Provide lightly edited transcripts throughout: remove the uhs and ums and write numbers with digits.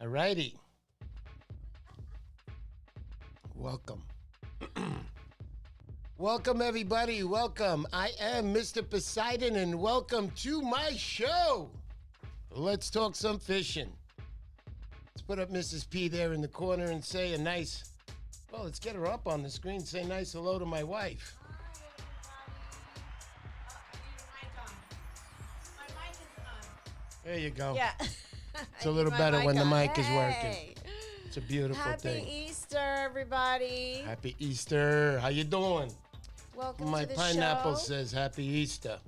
All righty. Welcome. Welcome, everybody. Welcome. I am Mr. Poseidon, and welcome to my show. Let's talk some fishing. Let's put up Mrs. P there in the corner and say a nice, well, let's get her up on the screen. Say nice hello to my wife. There you go. Yeah. It's a little better when the mic is working. It's a beautiful thing. Happy Easter, everybody. Happy Easter. How you doing? Welcome My to the pineapple show. says Happy Easter.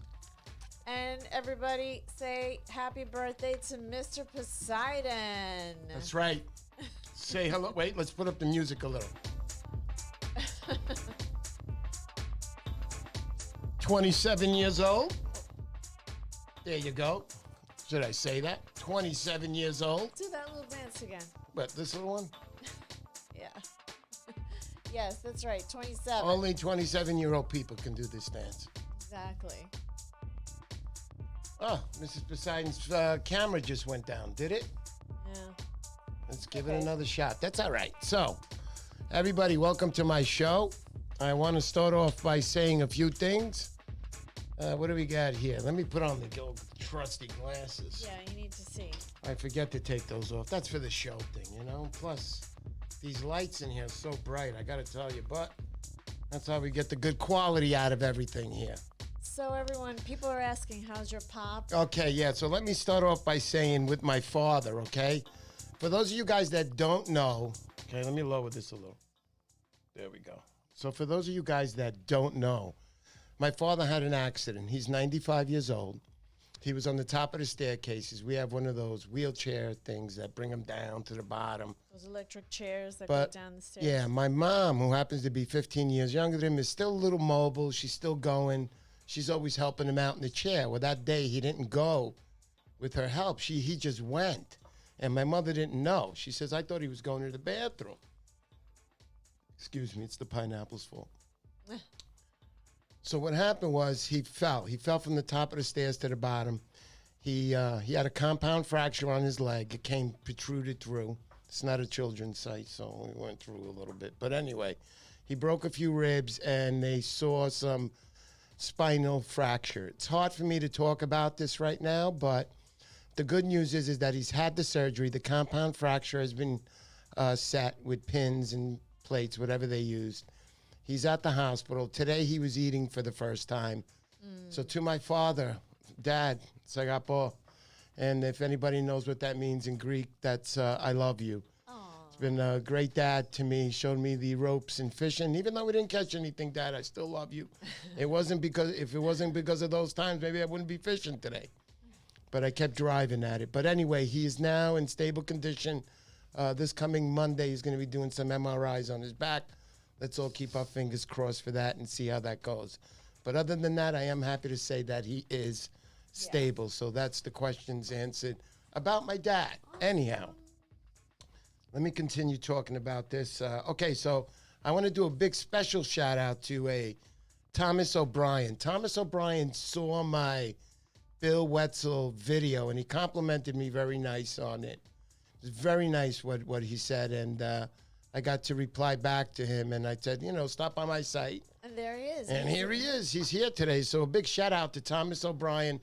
And everybody say happy birthday to Mr. Poseidon. That's right. Say hello. Wait, let's put up the music a little. 27 years old. There you go. Should I say that? 27 years old. Do that little dance again. What, this little one? Yeah. Yes, that's right. 27. Only 27-year-old people can do this dance. Exactly. Oh, Mrs. Poseidon's camera just went down. Did it? Yeah. Let's give it another shot. That's all right. So, everybody, welcome to my show. I want to start off by saying a few things. What do we got here? Let me put on the old trusty glasses. Yeah, you need to see. I forget to take those off. That's for the show thing, you know? Plus, these lights in here are so bright, I got to tell you. But that's how we get the good quality out of everything here. So, everyone, people are asking, how's your pop? Okay, yeah. So let me start off by saying with my father, okay? For those of you guys that don't know, okay, let me lower this a little. There we go. So for those of you guys that don't know, my father had an accident. He's 95 years old. He was on the top of the staircases. We have one of those wheelchair things that bring him down to the bottom. Those electric chairs that go down the stairs. Yeah, my mom, who happens to be 15 years younger than him, is still a little mobile. She's still going. She's always helping him out in the chair. Well, that day he didn't go with her help. He just went. And my mother didn't know. She says, I thought he was going to the bathroom. Excuse me, it's the pineapple's fault. So what happened was he fell. He fell from the top of the stairs to the bottom. He had a compound fracture on his leg. It protruded through. It's not a children's site, so we went through a little bit. But anyway, he broke a few ribs, and they saw some spinal fracture. It's hard for me to talk about this right now, but the good news is that he's had the surgery. The compound fracture has been set with pins and plates, whatever they used. He's at the hospital. Today he was eating for the first time. So to my father, Dad, Sagapo, and if anybody knows what that means in Greek, that's I love you. Aww. It's been a great dad to me. Showed me the ropes and fishing. Even though we didn't catch anything, Dad, I still love you. If it wasn't because of those times, maybe I wouldn't be fishing today. But I kept driving at it. But anyway, he is now in stable condition. This coming Monday, he's going to be doing some MRIs on his back. Let's all keep our fingers crossed for that and see how that goes. But other than that, I am happy to say that he is stable. So that's the questions answered about my dad. Anyhow, let me continue talking about this. Okay, so I want to do a big special shout out to Thomas O'Brien. Thomas O'Brien saw my Bill Wetzel video, and he complimented me very nice on it. It was very nice what he said, and I got to reply back to him, and I said, stop by my site. And there he is. And here he is. He's here today. So a big shout out to Thomas O'Brien.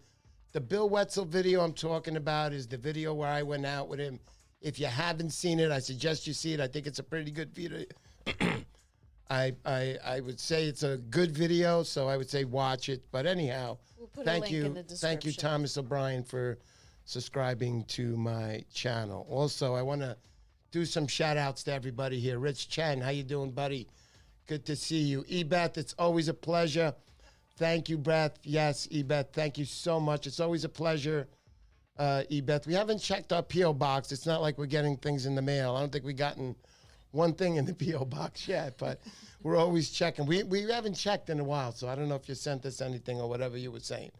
The Bill Wetzel video I'm talking about is the video where I went out with him. If you haven't seen it, I suggest you see it. I think it's a pretty good video. I would say it's a good video, so I would say watch it. But anyhow, We'll put thank a link you. in the description. Thank you, Thomas O'Brien, for subscribing to my channel. Also, I want to do some shout outs to everybody here. Rich Chen, how you doing, buddy? Good to see you. Ebeth, it's always a pleasure. Thank you, Beth. Yes, Ebeth, thank you so much. It's always a pleasure, Ebeth. We haven't checked our P.O. box. It's not like we're getting things in the mail. I don't think we've gotten one thing in the P.O. box yet, but we're always checking. We haven't checked in a while, so I don't know if you sent us anything or whatever you were saying.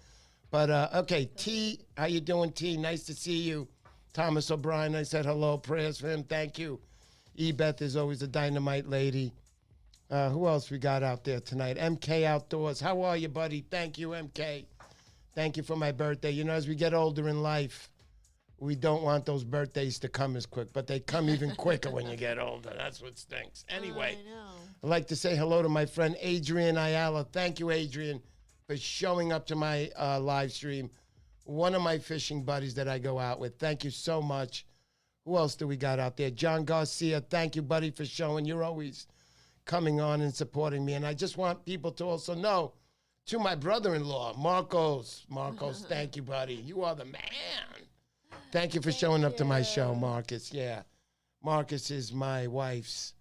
But, okay, T, how you doing, T? Nice to see you. Thomas O'Brien, I said hello. Prayers for him. Thank you. Ebeth is always a dynamite lady. Who else we got out there tonight? MK Outdoors. How are you, buddy? Thank you, MK. Thank you for my birthday. As we get older in life, we don't want those birthdays to come as quick, but they come even quicker when you get older. That's what stinks. Anyway, I know. I'd like to say hello to my friend Adrian Ayala. Thank you, Adrian, for showing up to my live stream. One of my fishing buddies that I go out with. Thank you so much. Who else do we got out there? John Garcia, thank you, buddy, for showing. You're always coming on and supporting me. And I just want people to also know, to my brother-in-law, Marcos. Marcos, thank you, buddy. You are the man. Thank you for showing up to my show, Marcus. Yeah. Marcus is my wife's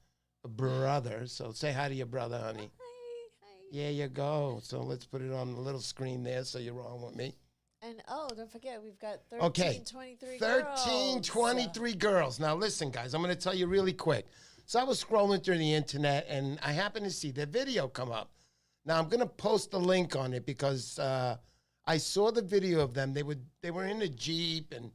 brother. So say hi to your brother, honey. Hi. There you go. So let's put it on the little screen there so you're on with me. And don't forget, we've got 23 13, 23 girls. Now listen, guys, I'm going to tell you really quick. So I was scrolling through the internet, and I happened to see their video come up. Now I'm going to post the link on it because I saw the video of them. They were in a Jeep and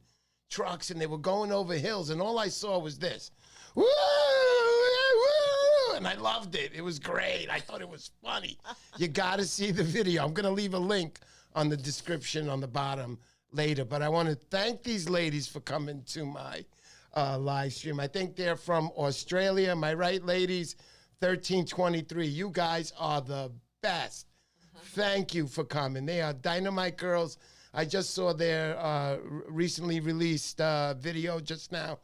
trucks, and they were going over hills, and all I saw was this. Woo! Woo! And I loved it. It was great. I thought it was funny. You got to see the video. I'm going to leave a link on the description on the bottom later. But I want to thank these ladies for coming to my live stream. I think they're from Australia. Am I right, ladies? 1323. You guys are the best. Thank you for coming. They are dynamite girls. I just saw their recently released video just now.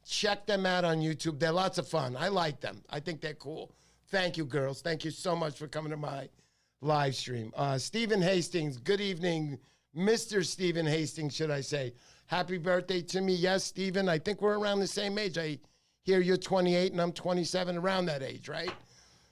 Check them out on YouTube. They're lots of fun. I like them. I think they're cool. Thank you, girls. Thank you so much for coming to my live stream. Stephen Hastings, good evening. Mr. Stephen Hastings, should I say. Happy birthday to me. Yes, Stephen, I think we're around the same age. I hear you're 28 and I'm 27, around that age, right?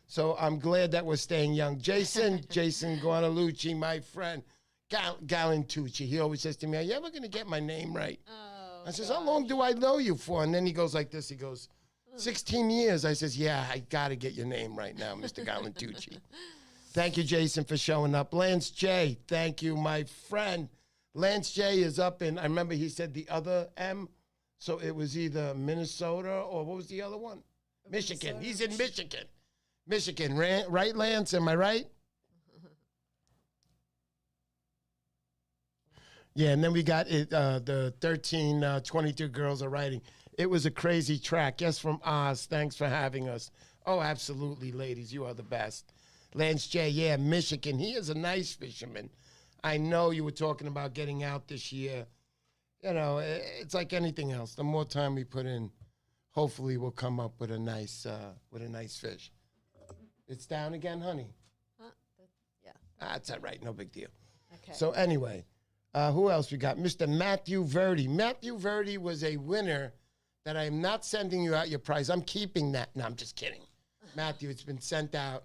So I'm glad that we're staying young. Jason Guanalucci, my friend, Galantucci, he always says to me, are you ever going to get my name right? Oh, I says, how long do I know you for? And then he goes like this. He goes, 16 years. I says, yeah, I got to get your name right now, Mr. Galantucci. Thank you, Jason, for showing up. Lance J, thank you, my friend. Lance J is up in, I remember he said the other M, so it was either Minnesota or what was the other one? Michigan. Minnesota. He's in Michigan. Michigan, right, Lance? Am I right? Yeah, and then we got it. The 22 girls are writing. It was a crazy track. Yes, from Oz. Thanks for having us. Oh, absolutely, ladies. You are the best. Lance J, yeah, Michigan. He is a nice fisherman. I know you were talking about getting out this year. You know, it's like anything else. The more time we put in, hopefully we'll come up with a nice fish. It's down again, honey. Yeah. That's all right. No big deal. Okay. So anyway, who else we got? Mr. Matthew Verdi. Matthew Verdi was a winner that I am not sending you out your prize. I'm keeping that. No, I'm just kidding. Matthew, it's been sent out.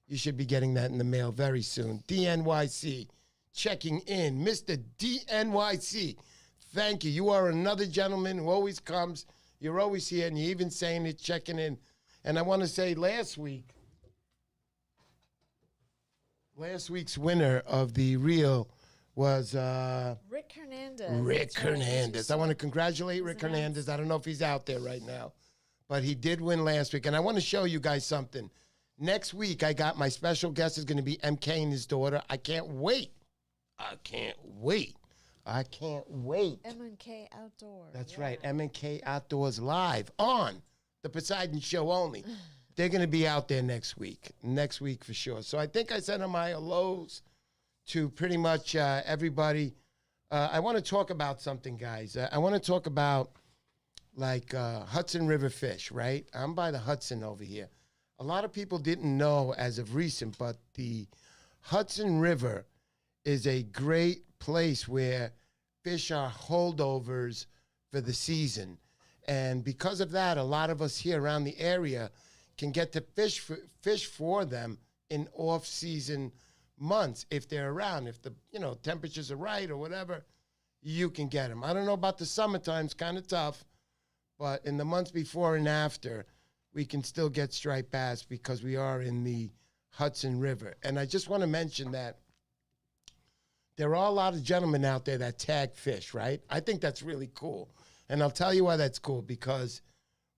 You should be getting that in the mail very soon. DNYC, checking in. Mr. DNYC, thank you. You are another gentleman who always comes. You're always here, and you're even saying it, checking in. And I want to say last week's winner of the reel was Rick Hernandez. Rick Hernandez. I want to congratulate Rick announced. Hernandez. I don't know if he's out there right now, but he did win last week. And I want to show you guys something. Next week, I got my special guest is going to be MK and his daughter. I can't wait. M&K Outdoors. That's right. M&K Outdoors live on the Poseidon Show only. They're going to be out there next week for sure. So I think I sent them my hellos to pretty much everybody. I want to talk about something, guys. I want to talk about like Hudson River fish, right? I'm by the Hudson over here. A lot of people didn't know as of recent, but the Hudson River is a great place where fish are holdovers for the season. And because of that, a lot of us here around the area can get to fish for them in off-season months if they're around. If the temperatures are right or whatever, you can get them. I don't know about the summertime. It's kind of tough. But in the months before and after, we can still get striped bass because we are in the Hudson River. And I just want to mention that there are a lot of gentlemen out there that tag fish, right? I think that's really cool. And I'll tell you why that's cool, because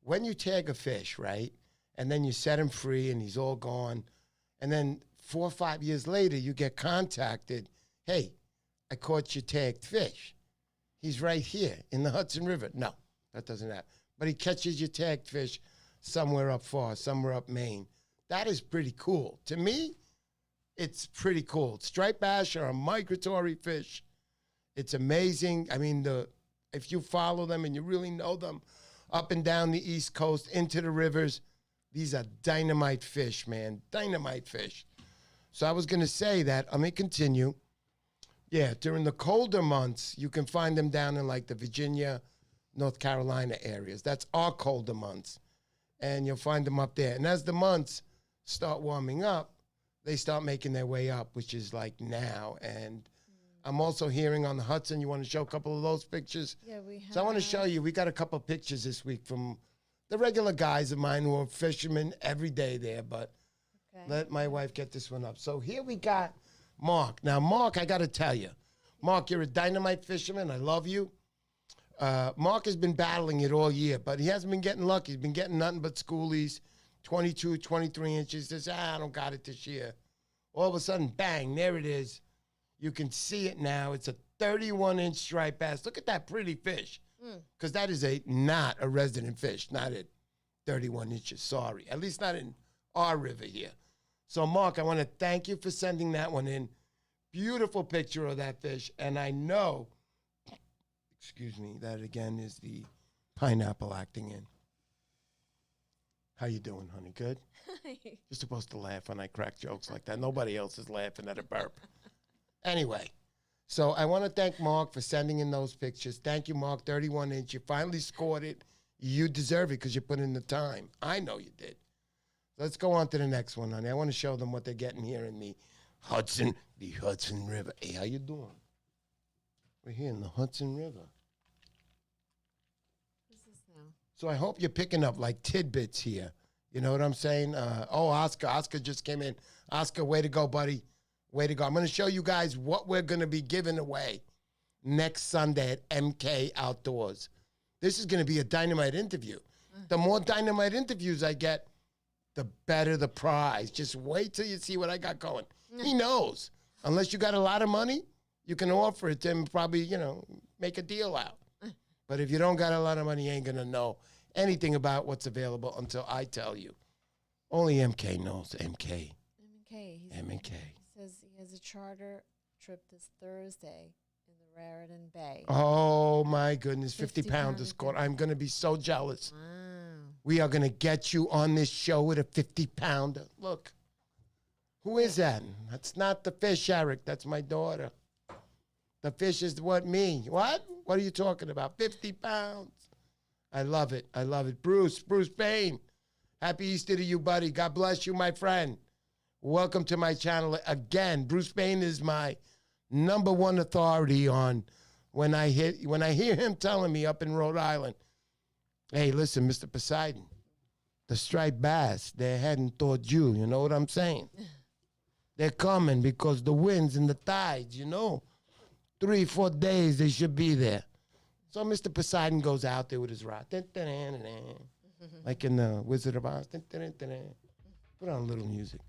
when you tag a fish, right, and then you set him free and he's all gone, and then 4 or 5 years later you get contacted, hey, I caught your tagged fish. He's right here in the Hudson River. No, that doesn't happen. But he catches your tagged fish somewhere up far, somewhere up Maine. That is pretty cool. To me, it's pretty cool. Striped bass are a migratory fish. It's amazing. I mean, if you follow them and you really know them up and down the East Coast into the rivers, these are dynamite fish, man. Dynamite fish. So I was going to say that. Let me continue. Yeah, during the colder months, you can find them down in like the Virginia, North Carolina areas. That's our colder months. And you'll find them up there. And as the months start warming up, they start making their way up, which is like now. And I'm also hearing on the Hudson, you want to show a couple of those pictures? Yeah, we have. So I want to show you, we got a couple of pictures this week from the regular guys of mine who are fishermen every day there, but let my wife get this one up. So here we got Mark. Now, Mark, I got to tell you, Mark, you're a dynamite fisherman. I love you. Mark has been battling it all year, but he hasn't been getting lucky. He's been getting nothing but schoolies, 22, 23 inches. He says, I don't got it this year. All of a sudden, bang, there it is. You can see it now. It's a 31-inch striped bass. Look at that pretty fish, because that is not a resident fish, not at 31 inches, sorry. At least not in our river here. So, Mark, I want to thank you for sending that one in. Beautiful picture of that fish. And I know, excuse me, that again is the pineapple acting in. How you doing, honey? Good? You're supposed to laugh when I crack jokes like that. Nobody else is laughing at a burp. Anyway, so I want to thank Mark for sending in those pictures. Thank you, Mark, 31 inch. You finally scored it. You deserve it because you put in the time. I know you did. Let's go on to the next one, honey. I want to show them what they're getting here in the Hudson River. Hey, how you doing? We're here in the Hudson River. What's this now? So I hope you're picking up like tidbits here. You know what I'm saying? Oscar. Oscar just came in. Oscar, way to go, buddy. Way to go. I'm going to show you guys what we're going to be giving away next Sunday at MK Outdoors. This is going to be a dynamite interview. The more dynamite interviews I get, the better the prize. Just wait till you see what I got going. He knows. Unless you got a lot of money, you can offer it to him, probably, make a deal out. But if you don't got a lot of money, you ain't going to know anything about what's available until I tell you. Only MK knows. MK. MK. He says he has a charter trip this Thursday in the Raritan Bay. Oh, my goodness. 50 pounds is caught. I'm going to be so jealous. Wow. We are going to get you on this show with a 50-pounder. Look. Who is that? That's not the fish, Eric. That's my daughter. The fish is what, me? What? What are you talking about? 50 pounds. I love it. I love it. Bruce Payne. Happy Easter to you, buddy. God bless you, my friend. Welcome to my channel again. Bruce Payne is my number one authority on when I hear him telling me up in Rhode Island, hey, listen, Mr. Poseidon, the striped bass, they're heading towards you. You know what I'm saying? They're coming because the winds and the tides, 3-4 days they should be there. So Mr. Poseidon goes out there with his rod. Like in the Wizard of Oz. Put on a little music.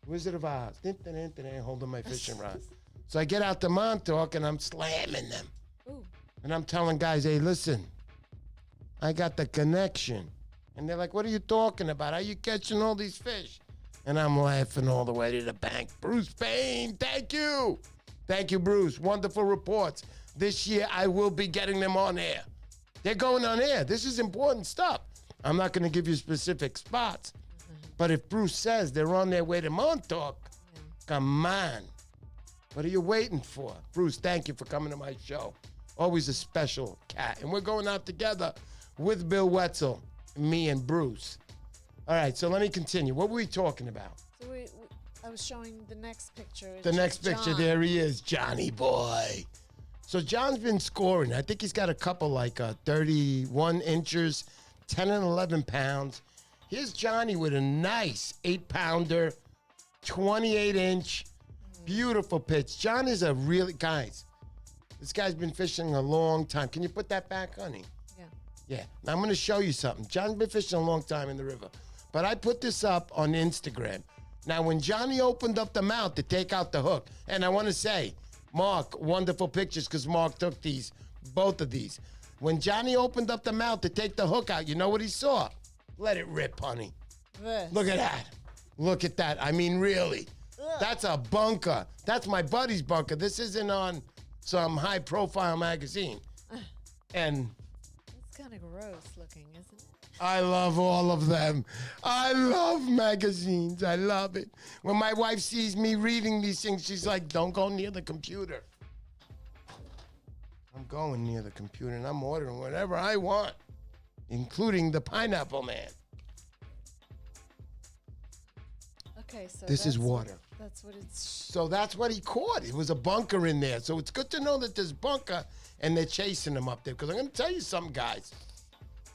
Wizard of Oz. Holding my fishing rod. So I get out to Montauk and I'm slamming them. Ooh. And I'm telling guys, hey, listen, I got the connection. And they're like, what are you talking about? How you catching all these fish? And I'm laughing all the way to the bank. Bruce Payne, thank you. Thank you, Bruce. Wonderful reports. This year, I will be getting them on air. They're going on air. This is important stuff. I'm not going to give you specific spots. But if Bruce says they're on their way to Montauk, come on. What are you waiting for? Bruce, thank you for coming to my show. Always a special cat. And we're going out together with Bill Wetzel, me and Bruce. All right, so let me continue. What were we talking about? So I was showing the next picture. The next picture, there he is, Johnny boy. So John's been scoring. I think he's got a couple like 31 inches, 10 and 11 pounds. Here's Johnny with a nice 8-pounder, 28-inch, beautiful pitch. John is a really, guys, this guy's been fishing a long time. Can you put that back, honey? Yeah. Yeah. Now I'm going to show you something. John's been fishing a long time in the river. But I put this up on Instagram. Now, when Johnny opened up the mouth to take out the hook, and I want to say, Mark, wonderful pictures because Mark took these both of these. When Johnny opened up the mouth to take the hook out, you know what he saw? Let it rip, honey. This. Look at that. Look at that. I mean, really. Ugh. That's a bunker. That's my buddy's bunker. This isn't on some high-profile magazine. And It's kind of gross looking, isn't it? I love all of them. I love magazines. I love it. When my wife sees me reading these things, she's like, don't go near the computer. I'm going near the computer, and I'm ordering whatever I want, including the Pineapple Man. Okay, so This is water. That's what it's. So that's what he caught. It was a bunker in there. So it's good to know that there's bunker, and they're chasing him up there. Because I'm going to tell you something, guys.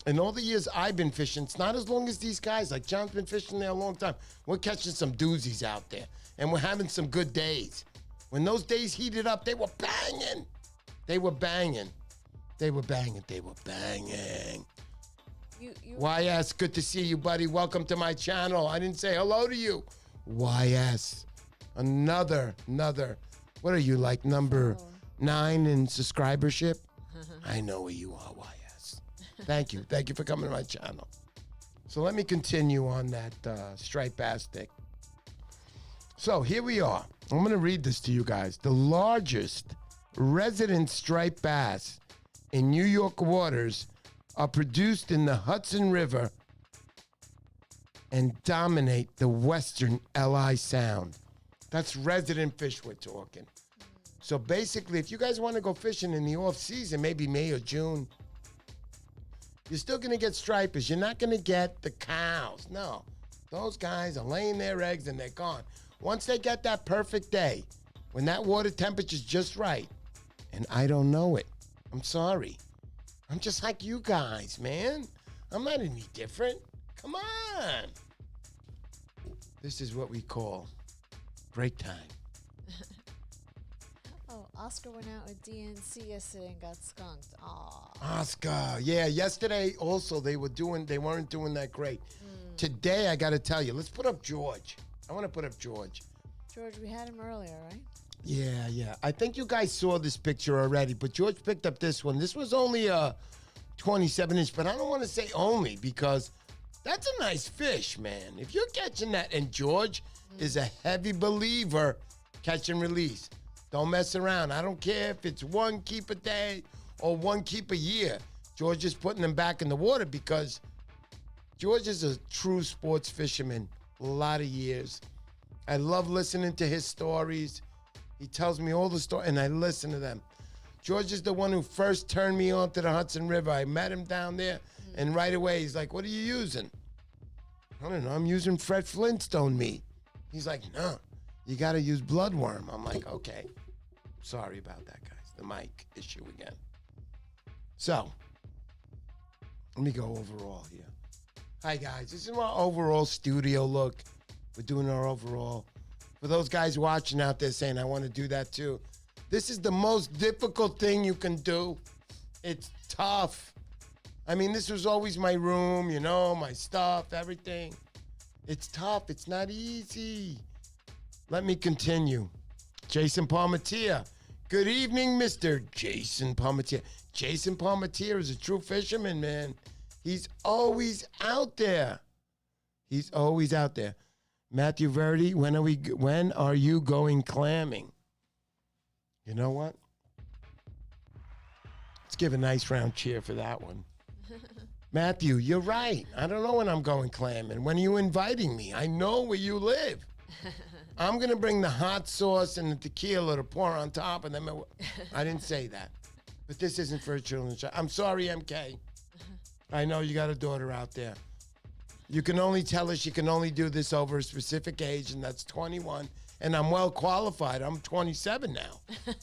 In all the years I've been fishing, it's not as long as these guys. Like John's been fishing there a long time. We're catching some doozies out there, and we're having some good days. When those days heated up, they were banging. They were banging. They were banging. They were banging. YS, good to see you, buddy. Welcome to my channel. I didn't say hello to you. YS. Another. What are you, like number 9 in subscribership? I know where you are, YS. Thank you. Thank you for coming to my channel. So let me continue on that striped bass stick. So here we are. I'm going to read this to you guys. The largest resident striped bass in New York waters are produced in the Hudson River and dominate the western LI Sound. That's resident fish we're talking. So basically, if you guys want to go fishing in the off season, maybe May or June, you're still going to get stripers. You're not going to get the cows. No, those guys are laying their eggs and they're gone. Once they get that perfect day, when that water temperature's just right, and I don't know it, I'm sorry. I'm just like you guys, man. I'm not any different. Come on. This is what we call break time. Oh, Oscar went out with DNC yesterday and got skunked. Aw. Oscar, yeah. Yesterday also they weren't doing that great. Today I got to tell you, let's put up George. I want to put up George. George, we had him earlier, right? Yeah. I think you guys saw this picture already, but George picked up this one. This was only a 27-inch, but I don't want to say only because that's a nice fish, man. If you're catching that, and George is a heavy believer, catch and release. Don't mess around. I don't care if it's one keep a day or one keep a year. George is putting them back in the water because George is a true sports fisherman. A lot of years. I love listening to his stories. He tells me all the stories, and I listen to them. George is the one who first turned me on to the Hudson River. I met him down there, and right away, he's like, what are you using? I don't know. I'm using Fred Flintstone meat. He's like, no, you got to use bloodworm. I'm like, okay. Sorry about that, guys. The mic issue again. So, let me go overall here. Hi, guys. This is my overall studio look. We're doing our overall. For those guys watching out there saying, I want to do that too. This is the most difficult thing you can do. It's tough. I mean, this was always my room, you know, my stuff, everything. It's tough. It's not easy. Let me continue. Jason Palmatier. Good evening, Mr. Jason Palmatier. Jason Palmatier is a true fisherman, man. He's always out there. He's always out there. Matthew Verdi, when are you going clamming? You know what? Let's give a nice round cheer for that one. Matthew, you're right. I don't know when I'm going clamming. When are you inviting me? I know where you live. I'm going to bring the hot sauce and the tequila to pour on top of them. I didn't say that. But this isn't for a children's show. I'm sorry, MK. I know you got a daughter out there. You can only tell her she can only do this over a specific age, and that's 21. And I'm well qualified. I'm 27 now.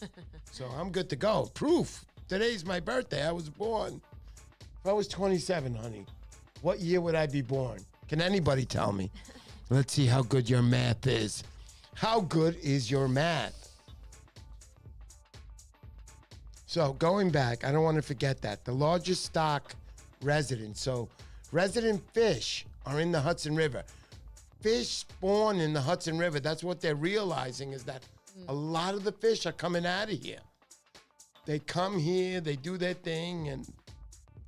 So I'm good to go. Proof. Today's my birthday. I was born. If I was 27, honey, what year would I be born? Can anybody tell me? Let's see how good your math is. How good is your math? So going back, I don't want to forget that. The largest stock resident. So resident fish are in the Hudson River. Fish spawn in the Hudson River. That's what they're realizing is that a lot of the fish are coming out of here. They come here, they do their thing, and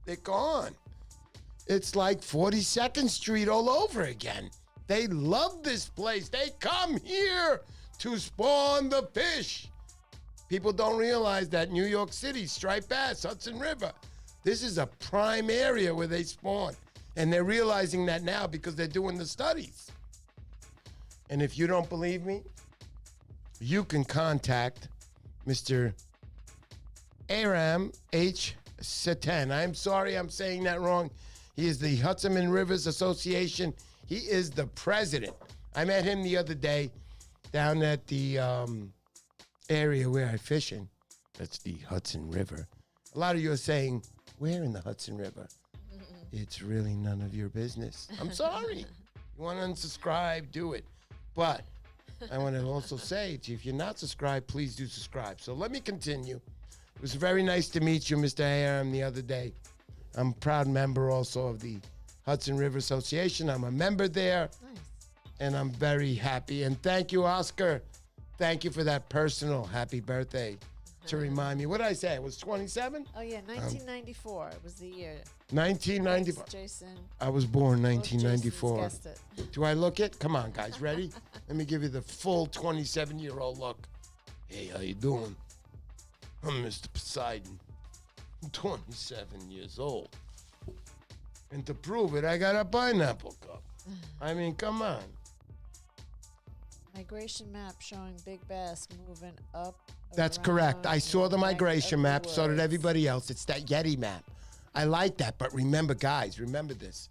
they're gone. It's like 42nd Street all over again. They love this place. They come here to spawn the fish. People don't realize that New York City, striped bass, Hudson River, this is a prime area where they spawn. And they're realizing that now because they're doing the studies. And if you don't believe me, you can contact Mr. Aram H. Satan. I'm sorry I'm saying that wrong. He is the Hudson and Rivers Association. He is the president. I met him the other day down at the area where I fish in. That's the Hudson River. A lot of you are saying, where in the Hudson River? It's really none of your business. I'm sorry. You want to unsubscribe, do it. But I want to also say to you, if you're not subscribed, please do subscribe. So let me continue. It was very nice to meet you, Mr. Aram, the other day. I'm a proud member also of the Hudson River Association. I'm a member there. Nice. And I'm very happy. And thank you, Oscar. Thank you for that personal happy birthday to remind me. What did I say? It was 27? Oh, yeah, 1994. It was the year. 1994. Thanks, Jason. I was born 1994. Jason's guessed it. Do I look it? Come on, guys. Ready? Let me give you the full 27-year-old look. Hey, how you doing? I'm Mr. Poseidon. I'm 27 years old. And to prove it, I got a pineapple cup. I mean, come on. Migration map showing big bass moving up. That's correct. I saw the migration map. So did everybody else. It's that Yeti map. I like that. But remember, guys, remember this.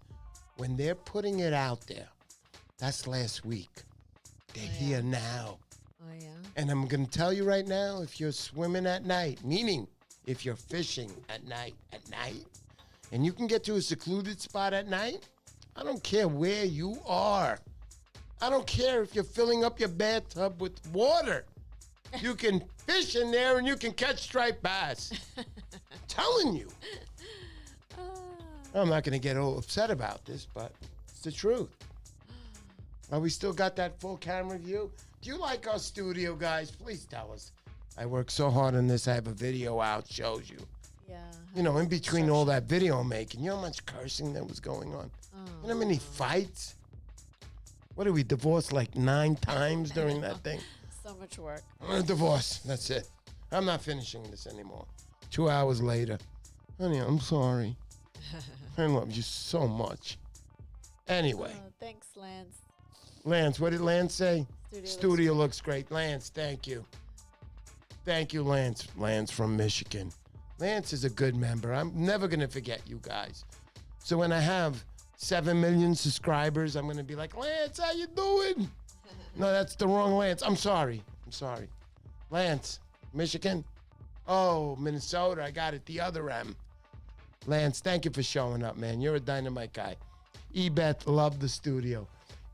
When they're putting it out there, that's last week. They're here now. Oh, yeah? And I'm going to tell you right now, if you're swimming at night, meaning if you're fishing at night, and you can get to a secluded spot at night, I don't care where you are. I don't care if you're filling up your bathtub with water. You can fish in there and you can catch striped bass. I'm telling you. I'm not going to get all upset about this, but it's the truth. We still got that full camera view? Do you like our studio, guys? Please tell us. I work so hard on this. I have a video out, shows you. Yeah. You know, in between all that video making, you know how much cursing that was going on? You know how many fights? What did we divorce like 9 times during that thing? So much work. I'm going to divorce. That's it. I'm not finishing this anymore. 2 hours later. Honey, I'm sorry. I love you so much. Anyway. Thanks, Lance. Lance, what did Lance say? Studio looks great. Lance, thank you. Thank you, Lance. Lance from Michigan. Lance is a good member. I'm never going to forget you guys. So when I have 7 million subscribers, I'm going to be like, Lance, how you doing? No, that's the wrong Lance. I'm sorry. Lance, Michigan? Oh, Minnesota. I got it. The other M. Lance, thank you for showing up, man. You're a dynamite guy. Ebeth, love the studio.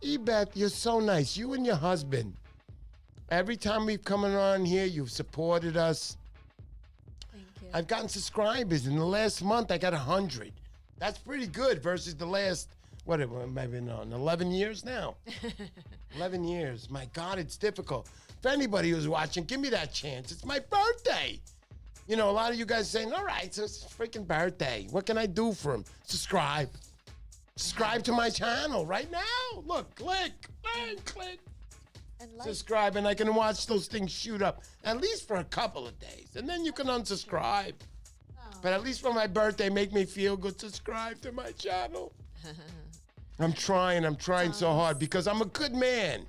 Ebeth, you're so nice. You and your husband. Every time we've come on here, you've supported us. Thank you. I've gotten subscribers. In the last month, I got 100. That's pretty good versus the last, what have I been on? 11 years now. 11 years. My God, it's difficult. For anybody who's watching, give me that chance. It's my birthday. You know, a lot of you guys saying, all right, so it's his freaking birthday. What can I do for him? Subscribe. Subscribe to my channel right now. Look, click. And like. Subscribe, and I can watch those things shoot up at least for a couple of days. And then you can unsubscribe. But at least for my birthday, make me feel good. Subscribe to my channel. I'm trying so hard because I'm a good man.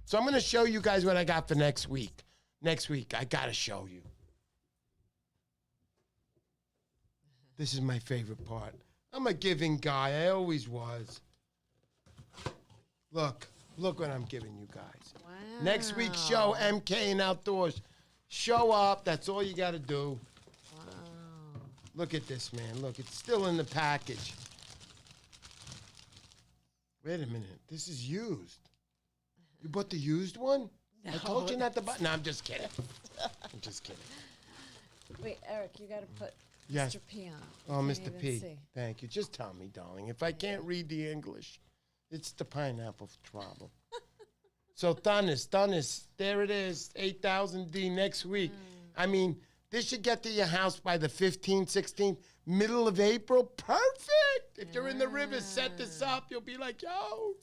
So I'm going to show you guys what I got for next week. Next week, I got to show you. This is my favorite part. I'm a giving guy. I always was. Look what I'm giving you guys. Wow. Next week's show, MK and Outdoors. Show up. That's all you got to do. Wow. Look at this, man. Look, it's still in the package. Wait a minute. This is used. You bought the used one? No. I told you not to buy. No, I'm just kidding. I'm just kidding. Wait, Eric, you got to put Yes. Mr. P on. Oh, You Mr. can't P. even see. Thank you. Just tell me, darling. If I can't read the English, it's the pineapple trouble. So, Thanis, there it is. 8,000D next week. I mean, This should get to your house by the 15th, 16th, middle of April. Perfect. If you're in the river, set this up. You'll be like, yo,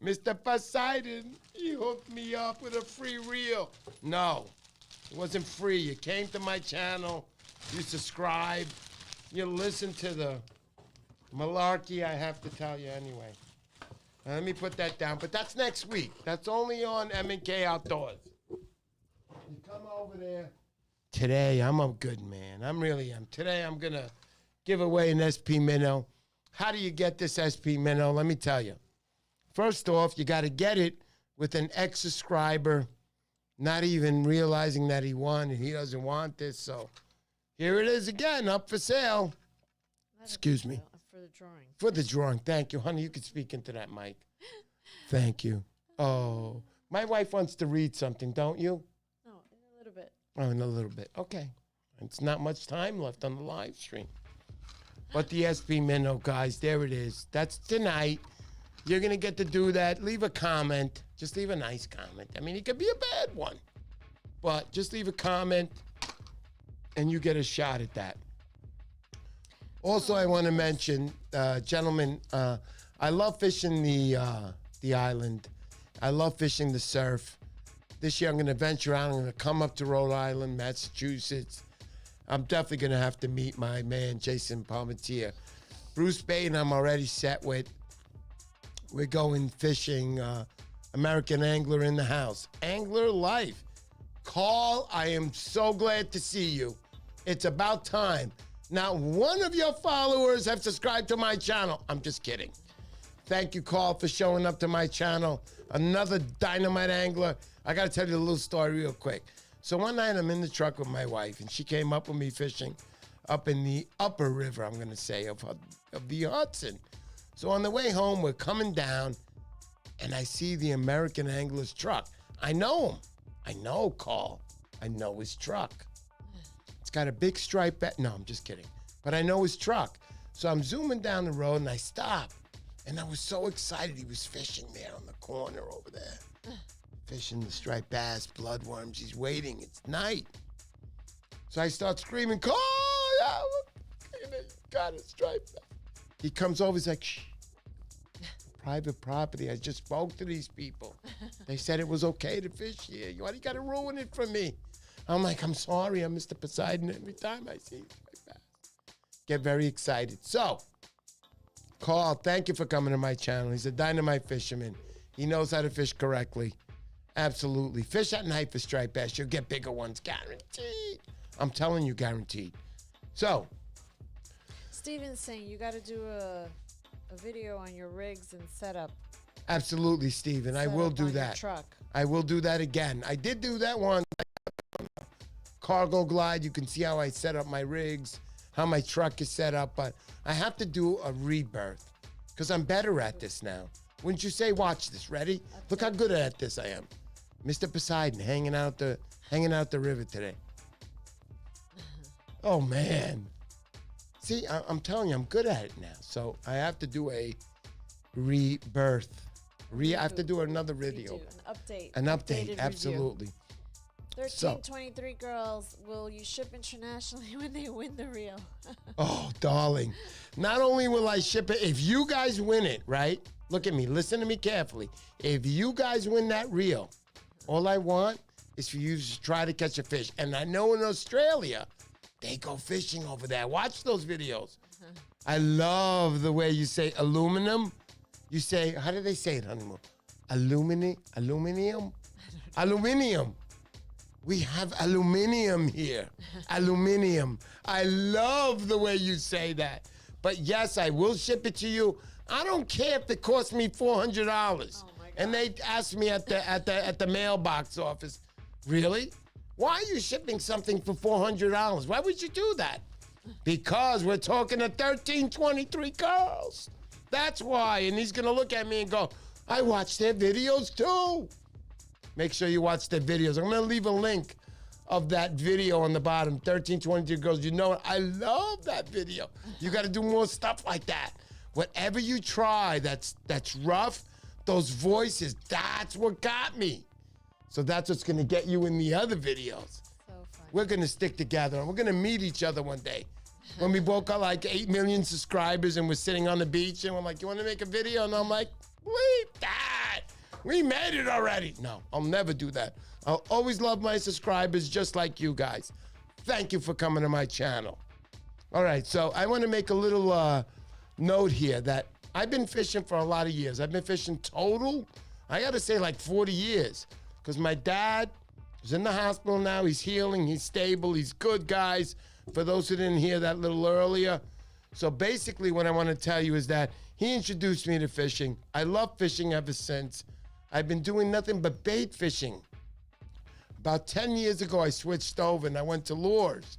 Mr. Poseidon, he hooked me up with a free reel. No, it wasn't free. You came to my channel, you subscribe, you listen to the malarkey I have to tell you anyway. Now, let me put that down, but that's next week. That's only on M&K Outdoors. You come over there. Today, I'm a good man. I really am. Today, I'm going to give away an SP Minnow. How do you get this SP Minnow? Let me tell you. First off, you got to get it with an ex-subscriber not even realizing that he won and he doesn't want this. So here it is again, up for sale. Excuse me. For the drawing. For the drawing. Thank you. Honey, you can speak into that mic. Thank you. Oh, my wife wants to read something, don't you? No, in a little bit. Oh, in a little bit. Okay. It's not much time left on the live stream. But the SP Minnow, guys, there it is. That's tonight. You're going to get to do that. Leave a comment. Just leave a nice comment. I mean, it could be a bad one. But just leave a comment, and you get a shot at that. Also, I want to mention, gentlemen, I love fishing the island. I love fishing the surf. This year, I'm going to venture out. I'm going to come up to Rhode Island, Massachusetts. I'm definitely going to have to meet my man, Jason Palmentier. Bruce Bain, I'm already set with. We're going fishing. American Angler in the house. Angler Life. Carl, I am so glad to see you. It's about time. Not one of your followers have subscribed to my channel. I'm just kidding. Thank you, Carl, for showing up to my channel. Another dynamite angler. I got to tell you a little story real quick. So one night I'm in the truck with my wife, and she came up with me fishing up in the upper river, I'm going to say, of the Hudson. So on the way home, we're coming down, and I see the American Angler's truck. I know him. I know Carl. I know his truck. It's got a big stripe. No, I'm just kidding. But I know his truck. So I'm zooming down the road, and I stop. And I was so excited. He was fishing there on the corner over there. Fishing the striped bass, bloodworms. He's waiting. It's night. So I start screaming, Carl, got a striped bass. He comes over, he's like, shh. Private property. I just spoke to these people. They said it was okay to fish here. Why do you got to ruin it for me? I'm like, I'm sorry. I'm Mr. Poseidon every time I see striped bass. Get very excited. So, Carl, thank you for coming to my channel. He's a dynamite fisherman. He knows how to fish correctly. Absolutely. Fish at night for striped bass. You'll get bigger ones, guaranteed. I'm telling you, guaranteed. So, Steven's saying you got to do a video on your rigs and setup. Absolutely, Steven. I will do that. Truck. I will do that again. I did do that one. Cargo glide. You can see how I set up my rigs, how my truck is set up. But I have to do a rebirth because I'm better at this now. Wouldn't you say? Watch this. Ready? Look how good at this I am. Mr. Poseidon hanging out the river today. Oh, man. See, I'm telling you, I'm good at it now. So I have to do a rebirth. I have to do another video. An update. An update, absolutely. 1323 girls, will you ship internationally when they win the reel? Oh, darling. Not only will I ship it, if you guys win it, right? Look at me. Listen to me carefully. If you guys win that reel, all I want is for you to try to catch a fish. And I know in Australia, they go fishing over there. Watch those videos. I love the way you say aluminum. You say, how do they say it, honeymoon? Aluminium? Aluminium. We have aluminium here. Aluminium. I love the way you say that. But yes, I will ship it to you. I don't care if it costs me $400. Oh, and they asked me at the mailbox office, really? Why are you shipping something for $400? Why would you do that? Because we're talking to 1323 girls. That's why. And he's going to look at me and go, I watch their videos too. Make sure you watch their videos. I'm going to leave a link of that video on the bottom. 1323 girls. You know, I love that video. You got to do more stuff like that. Whatever you try that's rough, those voices, that's what got me. So that's what's going to get you in the other videos. So funny. we're going to stick together and we're going to meet each other one day. When we both got like 8 million subscribers and we're sitting on the beach and we're like, you want to make a video? And I'm like, bleep that. We made it already. No, I'll never do that. I'll always love my subscribers just like you guys. Thank you for coming to my channel. All right, so I want to make a little note here that I've been fishing for a lot of years. I've been fishing total, I got to say like 40 years, because my dad is in the hospital now. He's healing. He's stable. He's good, guys, for those who didn't hear that a little earlier. So basically what I want to tell you is that he introduced me to fishing. I love fishing ever since. I've been doing nothing but bait fishing. About 10 years ago, I switched over and I went to lures.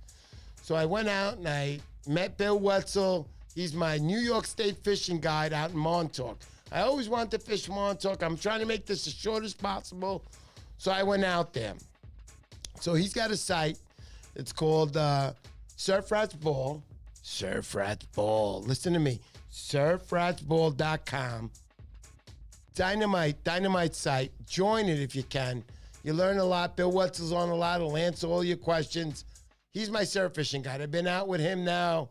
So I went out and I met Bill Wetzel. He's my New York State fishing guide out in Montauk. I always wanted to fish Montauk. I'm trying to make this as short as possible. So I went out there. So he's got a site. It's called Surf Rats Ball. Surf Rats Ball. Listen to me. surfratsball.com. Dynamite site. Join it if you can. You learn a lot. Bill Wetzel's on a lot. He'll answer all your questions. He's my surf fishing guide. I've been out with him now,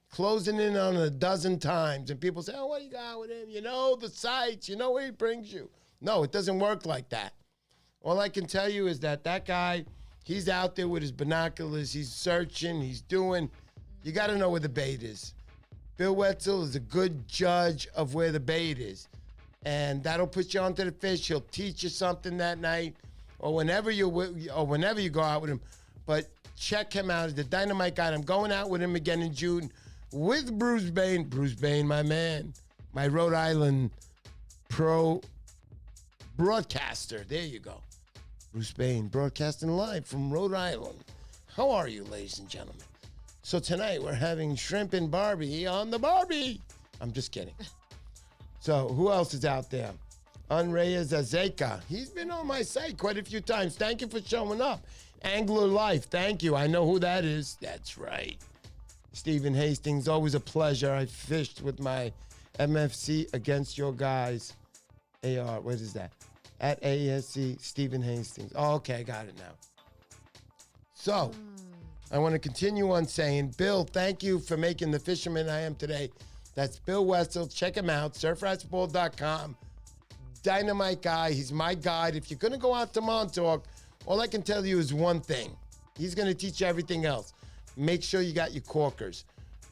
closing in on 12 times. And people say, oh, what do you got with him? You know the sites. You know where he brings you. No, it doesn't work like that. All I can tell you is that guy, he's out there with his binoculars. He's searching. He's doing. You got to know where the bait is. Bill Wetzel is a good judge of where the bait is. And that'll put you onto the fish. He'll teach you something that night or whenever you go out with him. But check him out as the Dynamite Guide. I'm going out with him again in June with Bruce Bain. Bruce Bain, my man, my Rhode Island pro broadcaster. There you go. Bruce Bain, broadcasting live from Rhode Island. How are you, ladies and gentlemen? So tonight we're having shrimp and Barbie on the Barbie. I'm just kidding. So who else is out there? Andrea Zazeka. He's been on my site quite a few times. Thank you for showing up. Angler Life. Thank you. I know who that is. That's right. Stephen Hastings. Always a pleasure. I fished with my MFC against your guys. AR. What is that? At ASC Stephen Hastings. Oh, okay. I got it now. So I want to continue on saying, Bill, thank you for making the fisherman I am today. That's Bill Wetzel. Check him out. surfratsball.com. Dynamite guy. He's my guide. If you're going to go out to Montauk, all I can tell you is one thing. He's going to teach you everything else. Make sure you got your corkers.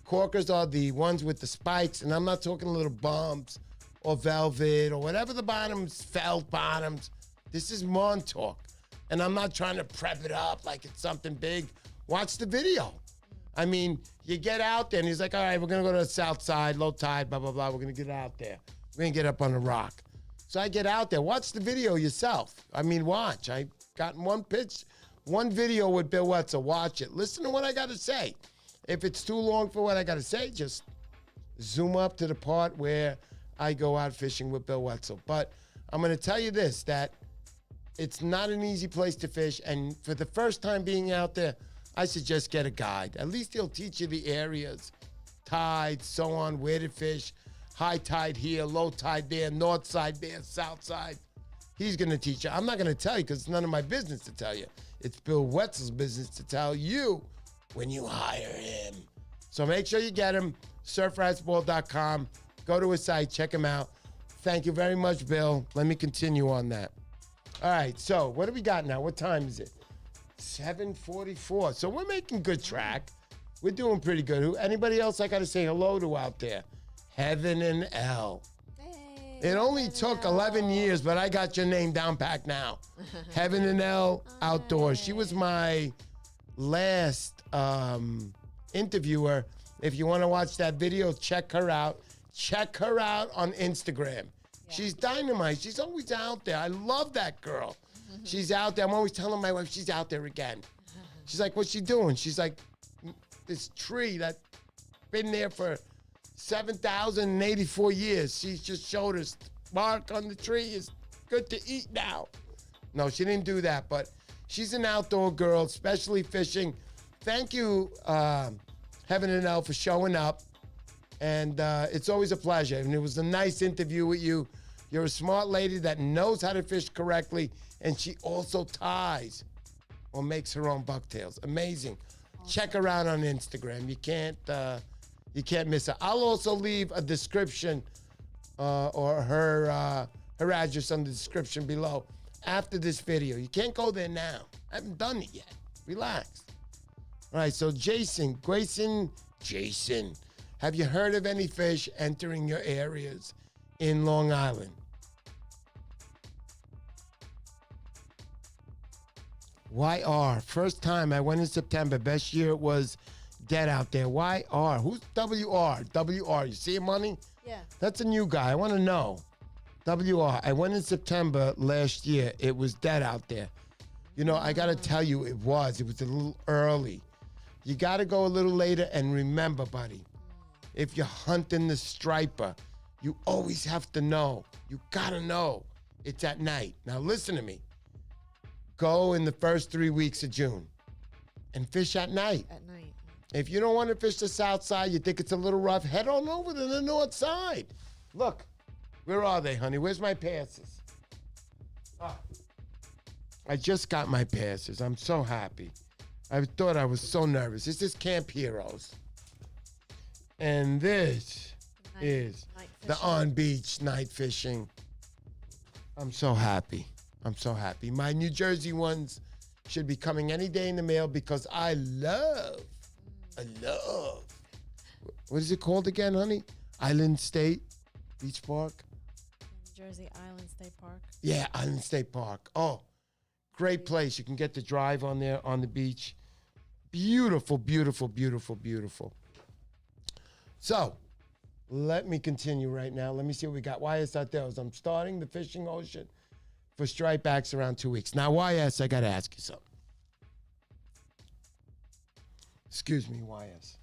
Corkers are the ones with the spikes, and I'm not talking little bumps or velvet or whatever the bottoms, felt bottoms. This is Montauk, and I'm not trying to prep it up like it's something big. Watch the video. I mean, you get out there, and he's like, all right, we're going to go to the south side, low tide, blah, blah, blah. We're going to get out there. We're going to get up on a rock. So I get out there. Watch the video yourself. I mean, watch. I got one video with Bill Wetzel. Watch it. Listen to what I got to say. If it's too long for what I got to say, just zoom up to the part where I go out fishing with Bill Wetzel. But I'm going to tell you this, that it's not an easy place to fish. And for the first time being out there, I suggest get a guide. At least he'll teach you the areas, tides, so on, where to fish. High tide here, low tide there, north side there, south side. He's going to teach you. I'm not going to tell you because it's none of my business to tell you. It's Bill Wetzel's business to tell you when you hire him. So make sure you get him, surfratsball.com. Go to his site, check him out. Thank you very much, Bill. Let me continue on that. All right, so what do we got now? What time is it? 7:44. So we're making good track. We're doing pretty good. Anybody else I got to say hello to out there? Heaven and L. Hey, it only took 11 years, but I got your name down packed now. Heaven and L Outdoors. She was my last interviewer. If you want to watch that video, check her out. Check her out on Instagram. Yeah. She's dynamite. She's always out there. I love that girl. She's out there. I'm always telling my wife she's out there again. She's like, what's she doing? She's like, this tree that's been there for 7,084 years. She just showed us bark on the tree is good to eat now. No, she didn't do that, but she's an outdoor girl, especially fishing. Thank you, Heaven and Elle, for showing up. And it's always a pleasure. And it was a nice interview with you. You're a smart lady that knows how to fish correctly, and she also ties. or makes her own bucktails. Amazing. Check her out on Instagram. You can't miss her. I'll also leave a description or her address on the description below after this video. You can't go there now. I haven't done it yet. Relax. All right, so Jason, have you heard of any fish entering your areas in Long Island? YR, first time I went in September. Best year it was dead out there. YR, who's WR? WR, you see him, money? Yeah. That's a new guy. I want to know. WR, I went in September last year. It was dead out there. You know, I got to tell you, it was a little early. You got to go a little later, and remember, buddy, if you're hunting the striper, you always have to know. You got to know it's at night. Now, listen to me. Go in the first 3 weeks of June and fish at night. At night. If you don't want to fish the south side, you think it's a little rough, head on over to the north side. Look, where are they, honey? Where's my passes? Oh, I just got my passes. I'm so happy. I thought I was so nervous. This is Camp Heroes. And this is the on-beach night fishing. I'm so happy. I'm so happy. My New Jersey ones should be coming any day in the mail because I love. What is it called again, honey? Island State Beach Park? New Jersey Island State Park. Yeah, Island State Park. Oh, great place. You can get to drive on there on the beach. Beautiful, beautiful, beautiful, beautiful. So, let me continue right now. Let me see what we got. YS out there. I'm starting the fishing ocean for striped backs around 2 weeks. Now, YS, I got to ask you something. Excuse me, YS.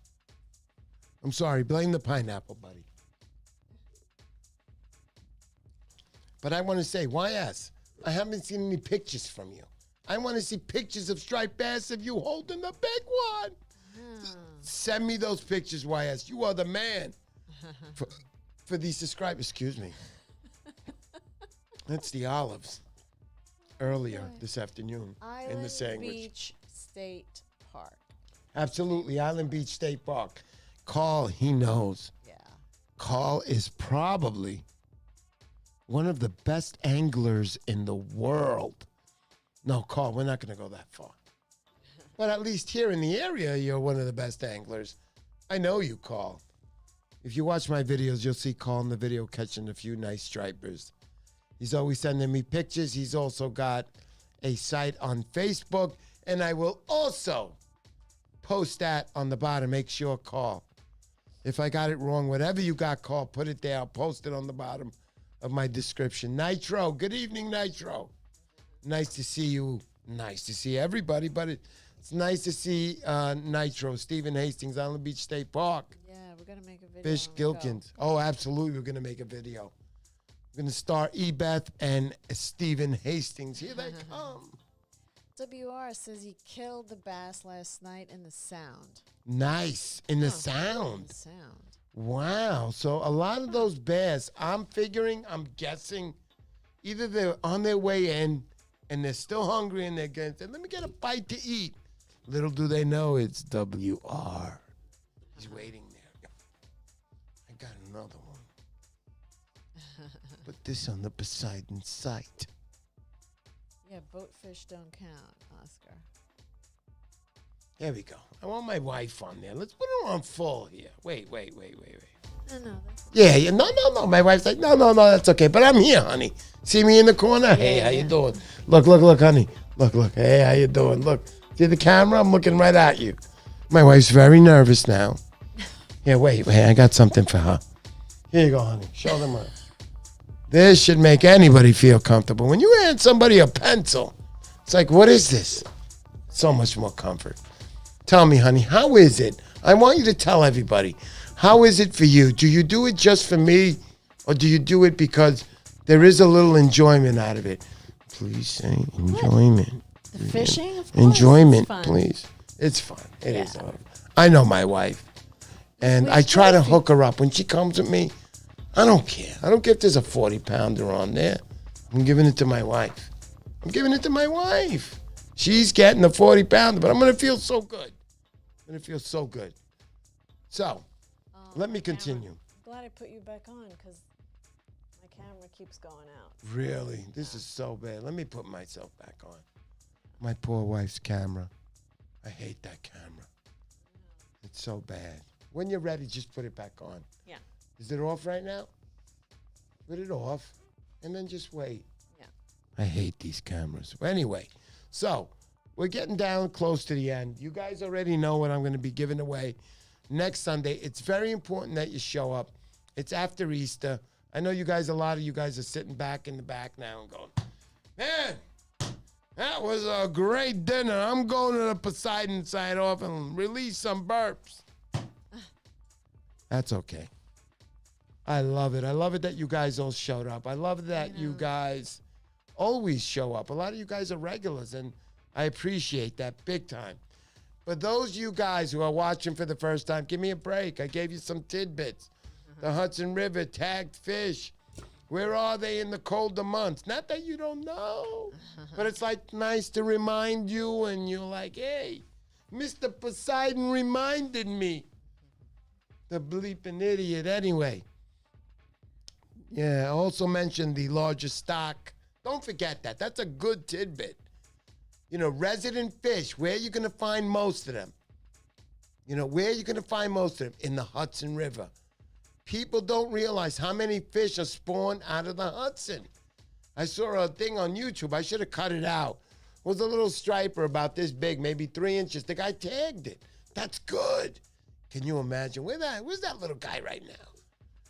I'm sorry. Blame the pineapple, buddy. But I want to say, YS, I haven't seen any pictures from you. I want to see pictures of striped bass of you holding the big one. Send me those pictures, YS. You are the man for these subscribers. Excuse me. That's the olives earlier this afternoon in the sandwich. Island Beach State Park. Absolutely, Island Beach State Park. Carl, he knows. Yeah. Carl is probably one of the best anglers in the world. No, Carl, we're not going to go that far. But at least here in the area, you're one of the best anglers. I know you, Carl. If you watch my videos, you'll see Carl in the video catching a few nice stripers. He's always sending me pictures. He's also got a site on Facebook, and I will also post that on the bottom. Make sure, Carl. If I got it wrong, whatever you got, Carl, put it there. I'll post it on the bottom of my description. Nitro, good evening, Nitro. Nice to see you. Nice to see everybody, but it's nice to see Nitro, Stephen Hastings, Island Beach State Park. Yeah, we're going to make a video. Fish Gilkins. Oh, absolutely, we're going to make a video. We're going to star Ebeth and Stephen Hastings. Here they come. WR says he killed the bass last night in the Sound. Nice. In the Sound. In the Sound. Wow. So a lot of those bass, I'm guessing, either they're on their way in and they're still hungry and they're going to say, let me get a bite to eat. Little do they know it's WR. He's waiting there. I got another one. Put this on the Poseidon site. Yeah, boatfish don't count, Oscar. There we go. I want my wife on there. Let's put her on full here. Wait. No, that's Yeah. No. My wife's like, no, that's okay. But I'm here, honey. See me in the corner? Hey, how you doing? Look, honey. Look. Hey, how you doing? Look. See the camera? I'm looking right at you. My wife's very nervous now. Yeah, wait. I got something for her. Here you go, honey. Show them her. This should make anybody feel comfortable. When you hand somebody a pencil, it's like, what is this? So much more comfort. Tell me, honey, how is it? I want you to tell everybody. How is it for you? Do you do it just for me, or do you do it because there is a little enjoyment out of it? Please say enjoyment. the fishing. Of course, enjoyment, please. It's fun. It is. I know my wife, and I try to hook her up when she comes with me. I don't care. I don't care if there's a 40-pounder on there. I'm giving it to my wife. She's getting the 40-pounder, but I'm going to feel so good. I'm going to feel so good. So, let me continue. I'm glad I put you back on because my camera keeps going out. Really? This is so bad. Let me put myself back on. My poor wife's camera. I hate that camera. It's so bad. When you're ready, just put it back on. Yeah. Is it off right now? Put it off and then just wait. Yeah. I hate these cameras. Anyway, so we're getting down close to the end. You guys already know what I'm going to be giving away next Sunday. It's very important that you show up. It's after Easter. I know you guys, a lot of you guys are sitting back in the back now and going, man, that was a great dinner. I'm going to the Poseidon side off and release some burps. That's okay. I love it. I love it that you guys all showed up. I love that you guys always show up. A lot of you guys are regulars, and I appreciate that big time. But those of you guys who are watching for the first time, give me a break. I gave you some tidbits. The Hudson River tagged fish. Where are they in the colder months? Not that you don't know, but it's like nice to remind you, and you're like, hey, Mr. Poseidon reminded me. The bleeping idiot. Anyway. Yeah, I also mentioned the largest stock. Don't forget that. That's a good tidbit. You know, resident fish, where are you going to find most of them? You know, where are you going to find most of them? In the Hudson River. People don't realize how many fish are spawned out of the Hudson. I saw a thing on YouTube. I should have cut it out. It was a little striper about this big, maybe 3 inches. The guy tagged it. That's good. Can you imagine? Where's that little guy right now?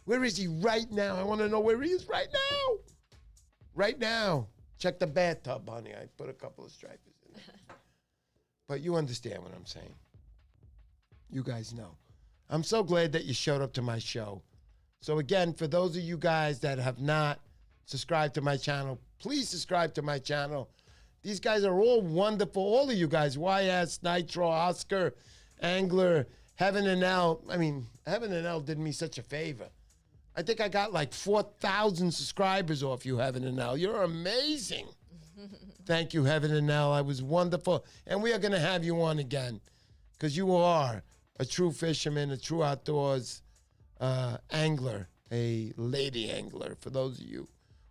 Where is he right now? I want to know where he is right now. Right now. Check the bathtub, honey. I put a couple of stripers in there. But you understand what I'm saying. You guys know. I'm so glad that you showed up to my show. So again, for those of you guys that have not subscribed to my channel, please subscribe to my channel. These guys are all wonderful. All of you guys, YS, Nitro, Oscar, Angler, Heaven and L. I mean, Heaven and L did me such a favor. I think I got like 4,000 subscribers off you, Heaven and L. You're amazing. Thank you, Heaven and L. I was wonderful. And we are going to have you on again because you are a true fisherman, a true outdoors angler, a lady angler, for those of you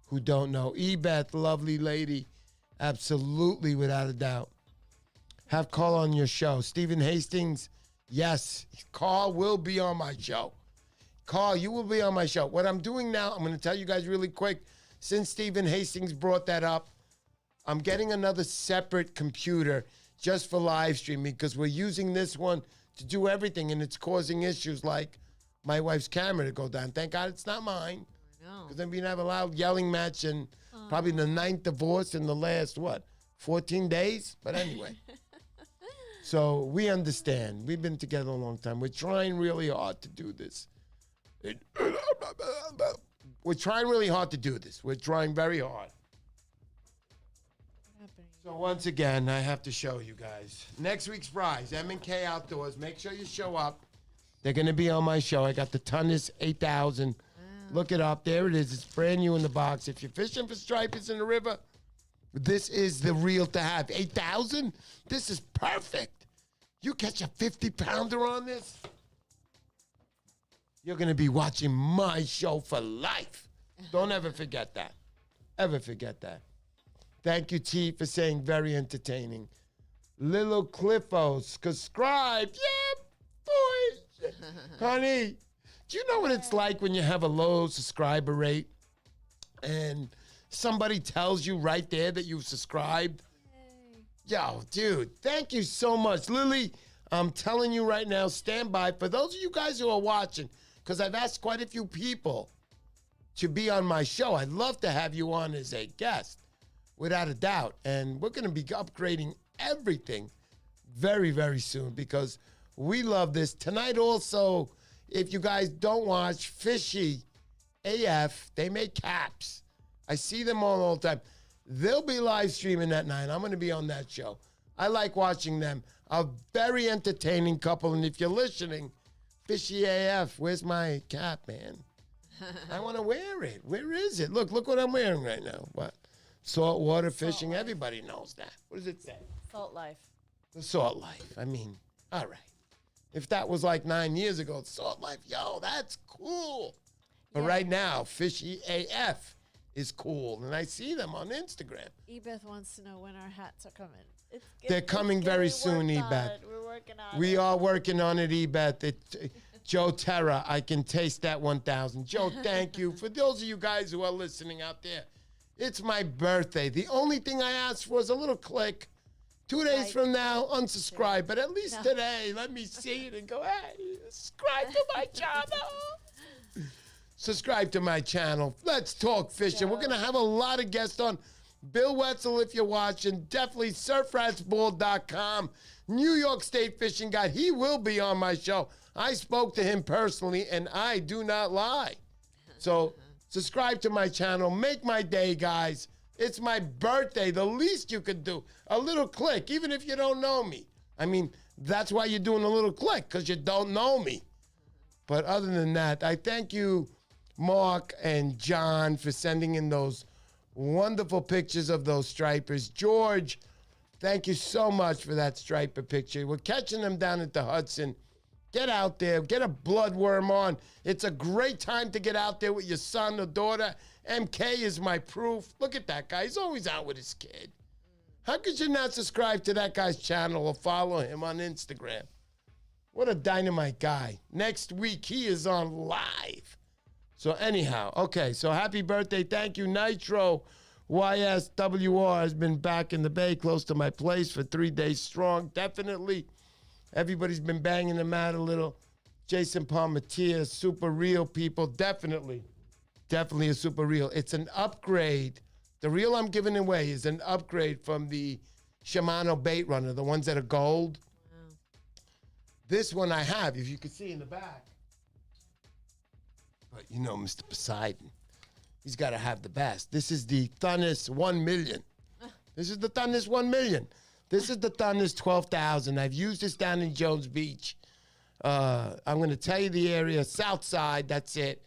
who don't know. Ebeth, lovely lady, absolutely, without a doubt. Have Carl on your show. Stephen Hastings, yes, Carl will be on my show. Carl, you will be on my show. What I'm doing now, I'm going to tell you guys really quick, since Stephen Hastings brought that up, I'm getting another separate computer just for live streaming because we're using this one to do everything, and it's causing issues like my wife's camera to go down. Thank God it's not mine. Because then we'd have a loud yelling match and probably the 9th divorce in the last, 14 days? But anyway. So we understand. We've been together a long time. We're trying really hard to do this. We're trying really hard to do this. We're trying very hard. So once again, I have to show you guys. Next week's prize, M&K Outdoors. Make sure you show up. They're going to be on my show. I got the Tunnus 8000. Wow. Look it up. There it is. It's brand new in the box. If you're fishing for stripers in the river, this is the reel to have. 8,000? This is perfect. You catch a 50-pounder on this, you're going to be watching my show for life. Don't ever forget that. Ever forget that. Thank you, T, for saying very entertaining. Little Cliffos, subscribe. Yeah, boy. Honey, do you know what it's like when you have a low subscriber rate and somebody tells you right there that you've subscribed? Yo, dude, thank you so much. Lily, I'm telling you right now, stand by. For those of you guys who are watching, because I've asked quite a few people to be on my show. I'd love to have you on as a guest, without a doubt. And we're going to be upgrading everything very, very soon because we love this. Tonight also, if you guys don't watch Fishy AF, they make caps. I see them all the time. They'll be live streaming that night. I'm going to be on that show. I like watching them. A very entertaining couple. And if you're listening, Fishy AF, where's my cap, man? I want to wear it. Where is it? Look what I'm wearing right now. What? Saltwater fishing. Everybody knows that. What does it say? Salt life. The salt life. I mean, all right. If that was like 9 years ago, salt life, yo, that's cool. But right now, Fishy AF is cool. And I see them on Instagram. Ebeth wants to know when our hats are coming. They're coming very soon, Ebeth. We're working on it. We are working on it, Ebeth. Joe Terra, I can taste that 1,000. Joe, thank you. For those of you guys who are listening out there, it's my birthday. The only thing I asked for was a little click. 2 days from now, unsubscribe. But at least today, let me see it and go, hey, subscribe to my channel. Subscribe to my channel. Let's talk fishing. We're going to have a lot of guests on. Bill Wetzel, if you're watching, definitely surfratsball.com. New York State Fishing Guide. He will be on my show. I spoke to him personally, and I do not lie. So subscribe to my channel. Make my day, guys. It's my birthday. The least you could do, a little click, even if you don't know me. I mean, that's why you're doing a little click, because you don't know me. But other than that, I thank you, Mark and John, for sending in those wonderful pictures of those stripers. George, thank you so much for that striper picture. We're catching them down at the Hudson. Get out there. Get a bloodworm on. It's a great time to get out there with your son or daughter. MK is my proof. Look at that guy. He's always out with his kid. How could you not subscribe to that guy's channel or follow him on Instagram? What a dynamite guy. Next week, he is on live. So anyhow, okay, so happy birthday. Thank you, Nitro. YSWR has been back in the Bay, close to my place for 3 days strong. Definitely. Everybody's been banging them out a little. Jason Palmatier, super real people. Definitely a super reel. It's an upgrade. The reel I'm giving away is an upgrade from the Shimano Bait Runner, the ones that are gold. Wow. This one I have, if you can see in the back. But you know, Mr. Poseidon, he's got to have the best. This is the Thunnis 1 million. This is the Thunnis 1 million. This is the Thunnis 12,000. I've used this down in Jones Beach. I'm going to tell you the area, south side, that's it.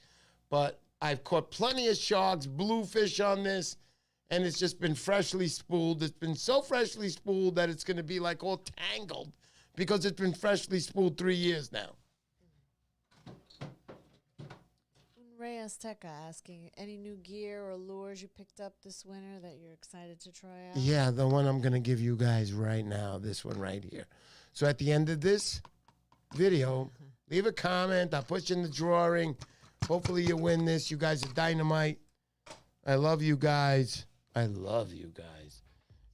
But I've caught plenty of sharks, bluefish on this, and it's just been freshly spooled. It's been so freshly spooled that it's going to be like all tangled because it's been freshly spooled 3 years now. Ray Azteca asking, any new gear or lures you picked up this winter that you're excited to try out? Yeah, the one I'm going to give you guys right now, this one right here. So at the end of this video, leave a comment. I'll put you in the drawing. Hopefully you win this. You guys are dynamite. I love you guys. I love you guys.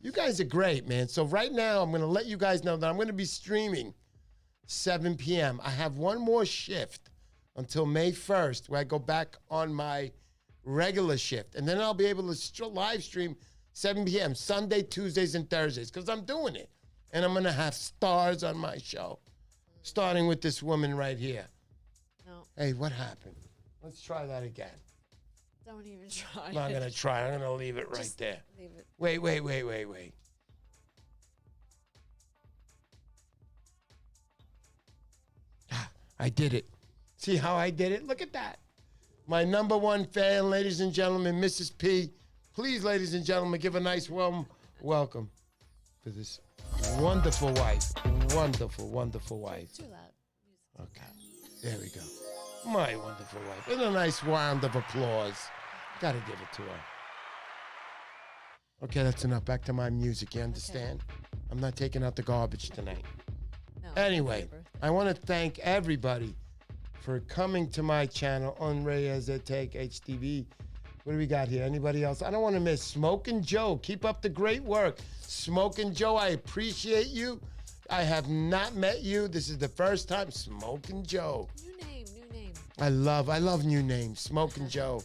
You guys are great, man. So right now, I'm going to let you guys know that I'm going to be streaming 7 p.m. I have one more shift until May 1st, where I go back on my regular shift. And then I'll be able to live stream 7 p.m. Sunday, Tuesdays, and Thursdays, because I'm doing it. And I'm going to have stars on my show, starting with this woman right here. No. Hey, what happened? Let's try that again. Don't even try. I'm not going to try. I'm going to leave it right there. Leave it. Wait. I did it. See how I did it? Look at that. My number one fan, ladies and gentlemen, Mrs. P. Please, ladies and gentlemen, give a nice welcome to this wonderful wife. Wonderful wife. Too loud. Okay. There we go. My wonderful wife. And a nice round of applause. Gotta give it to her. Okay, that's enough. Back to my music, you understand? Okay. I'm not taking out the garbage tonight. No, anyway, I want to thank everybody for coming to my channel on Reyes Take HTV. What do we got here? Anybody else? I don't want to miss Smokin' Joe. Keep up the great work. Smokin' Joe, I appreciate you. I have not met you. This is the first time. Smokin' Joe. New name. I love new names. Smokin' Joe.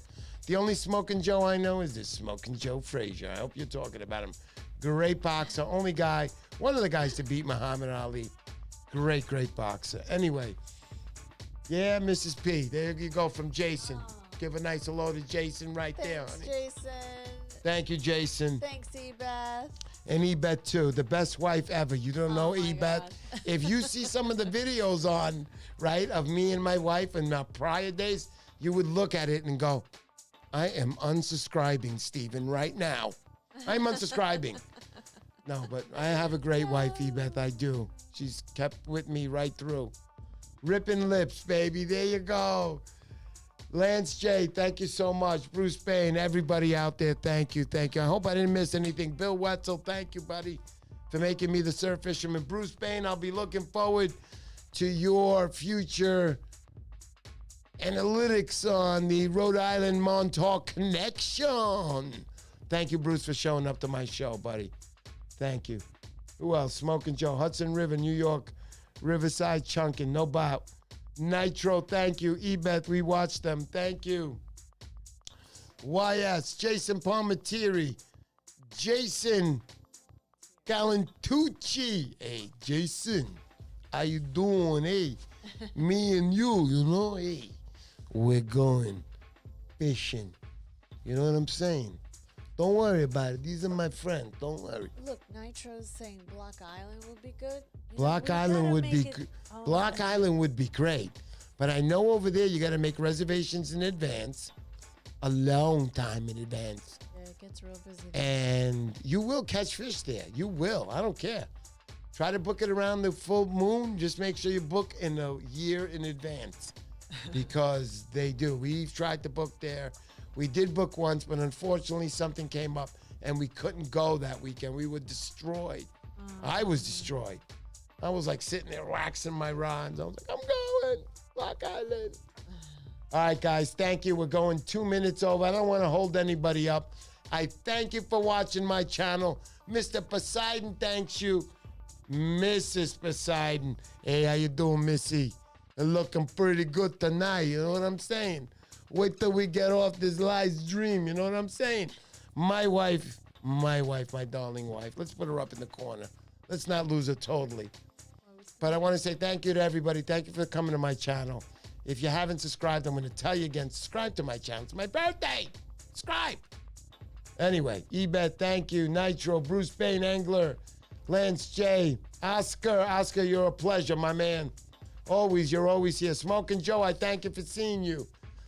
The only Smokin' Joe I know is this Smokin' Joe Frazier. I hope you're talking about him. Great boxer. Only guy, one of the guys to beat Muhammad Ali. Great boxer. Anyway. Yeah, Mrs. P. There you go from Jason. Aww. Give a nice hello to Jason right there, honey. Jason. Thank you, Jason. Thanks, Ebeth. And Ebeth, too. The best wife ever. You don't know Ebeth? If you see some of the videos on, right, of me and my wife in the prior days, you would look at it and go, I am unsubscribing, Stephen, right now. I'm unsubscribing. No, but I have a great wife, Beth. I do. She's kept with me right through. Ripping lips, baby. There you go. Lance J, thank you so much. Bruce Payne, everybody out there, thank you, thank you. I hope I didn't miss anything. Bill Wetzel, thank you, buddy, for making me the surf fisherman. Bruce Payne, I'll be looking forward to your future analytics on the Rhode Island Montauk connection. Thank you, Bruce, for showing up to my show, buddy. Thank you. Who else? Smoking Joe, Hudson River, New York, Riverside Chunkin', no bout. Nitro, thank you. Ebeth, we watched them. Thank you. YS, Jason Palmatieri, Jason Galantucci. Hey, Jason, how you doing? Hey, me and you know, hey, we're going fishing. You know what I'm saying? Don't worry about it. These are my friends. Don't worry. Look, Nitro's saying Block Island would be good. Block Island would be Block Island would be great. But I know over there you got to make reservations in advance, a long time in advance. Yeah, it gets real busy. And you will catch fish there. You will. I don't care. Try to book it around the full moon. Just make sure you book in a year in advance because they do. We've tried to book there. We did book once, but unfortunately something came up and we couldn't go that weekend. We were destroyed. I was destroyed. I was like sitting there waxing my rods. I was like, I'm going. Block Island. All right, guys, thank you. We're going 2 minutes over. I don't want to hold anybody up. I thank you for watching my channel. Mr. Poseidon thanks you. Mrs. Poseidon. Hey, how you doing, Missy? You're looking pretty good tonight. You know what I'm saying? Wait till we get off this LiveStream. You know what I'm saying? My wife, my darling wife. Let's put her up in the corner. Let's not lose her totally. But I want to say thank you to everybody. Thank you for coming to my channel. If you haven't subscribed, I'm going to tell you again, subscribe to my channel. It's my birthday. Subscribe. Anyway, Ebeth, thank you. Nitro, Bruce Payne, Angler, Lance J, Oscar. Oscar, you're a pleasure, my man. Always, you're always here. Smoking Joe, I thank you for seeing you.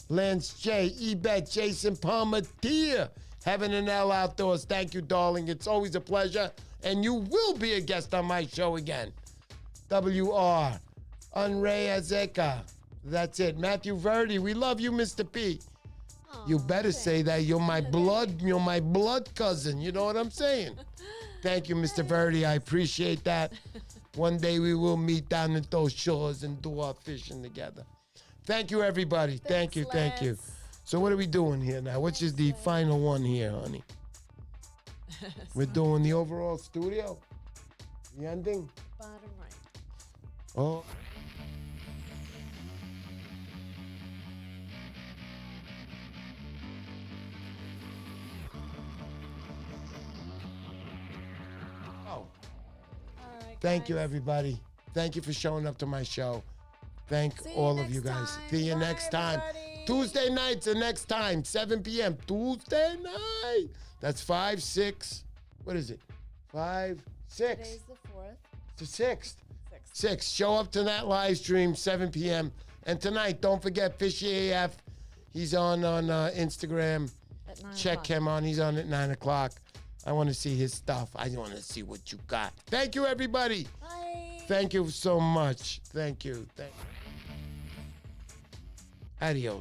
Lance J, Ebeth, Jason Palmatier, Heaven and L Outdoors. Thank you, darling. It's always a pleasure. And you will be a guest on my show again. WR, Unray Azeka. That's it. Matthew Verdi, we love you, Mr. P. Aww, you better say that. You're my blood cousin. You know what I'm saying? Thank you, Mr. Verdi. I appreciate that. One day we will meet down at those shores and do our fishing together. Thank you, everybody. Thank you. So what are we doing here now? Which is the final one here, honey? We're doing the overall studio? The ending? Bottom right. Oh. Thank you, everybody. Thank you for showing up to my show. Thank all of you guys. See you next time. Tuesday nights the next time, 7 p.m. Tuesday night. That's 5, 6. What is it? 5, 6. Today's the 4th. It's the 6th. 6. Show up to that live stream, 7 p.m. And tonight, don't forget Fishy AF. He's on Instagram. At 9 Check him on. He's on at 9 o'clock. I want to see his stuff. I want to see what you got. Thank you, everybody. Bye. Thank you so much. Thank you. Adios.